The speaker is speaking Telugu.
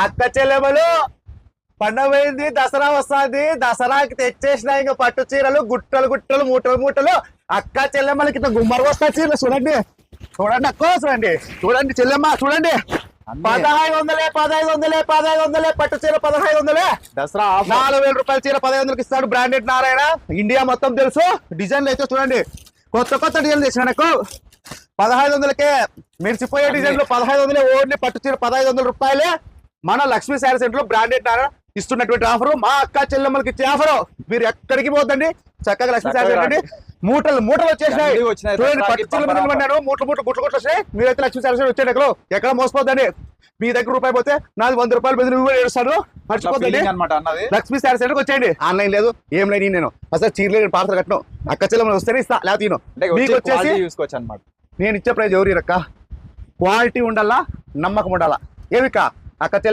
అక్క చెల్లెమలు పండగ పోయింది, దసరా వస్తుంది. దసరాకి తెచ్చేసిన ఇంకా పట్టు చీరలు గుట్టలు గుట్టలు మూటలు మూటలు. అక్క చెల్లెమ్మలకి ఇట్లా గుమ్మరు వస్తా చీరలు చూడండి. చూడండి అక్క, చూడండి చూడండి చెల్లెమ్మ చూడండి. 1500 పట్టు చీర 1500. దసరా 4000 రూపాయల చీర 1500కి ఇస్తాడు. బ్రాండెడ్ నారాయణ, ఇండియా మొత్తం తెలుసు. డిజైన్లు అయితే చూడండి, కొత్త కొత్త డిజైన్లు తెచ్చిన నాకు 1500కే. మెరిసిపోయే డిజైన్లు 1500. ఓన్లీ పట్టు చీర 1500 రూపాయలే. మన లక్ష్మీ శారీ సెంటర్ లో బ్రాండెడ్ నారాయణ ఇస్తున్నటువంటి ఆఫరు, మా అక్క చెల్లెమ్మలకి ఇచ్చే ఆఫరు. మీరు ఎక్కడికి పోతండి, చక్కగా లక్ష్మీ శారీ సెంటర్ అండి. మూటలు మూటలు వచ్చేసినాయి. పట్టు చీరలు పడ్డాను, మూటలు మూటలు గుట్లు గుట్లు వచ్చాయి. మీరైతే లక్ష్మీ శారీ సెంటర్ వచ్చే దగ్గర ఎక్కడ మోసపోద్దండి. మీ దగ్గర రూపాయి పోతే నాది 100 రూపాయలు బెదిరి ఏడుస్తాను. మర్చిపోద్దండి, లక్ష్మీ శారీ సెంటర్కి వచ్చేయండి. ఆన్లైన్ లేదు, ఏం లేదు. నేను అసలు చీరలు పార్సల్ కట్టను. అక్క చెల్లెమ్మలు వస్తేనే ఇస్తా, లేకపోతే మీకు వచ్చేసి చూసుకోవచ్చు అనమాట. నేను ఇచ్చే ప్రైజ్ ఎవరి రక్క క్వాలిటీ ఉండాలా, నమ్మకం ఉండాలా. ఏమికా అక్క చెల్లె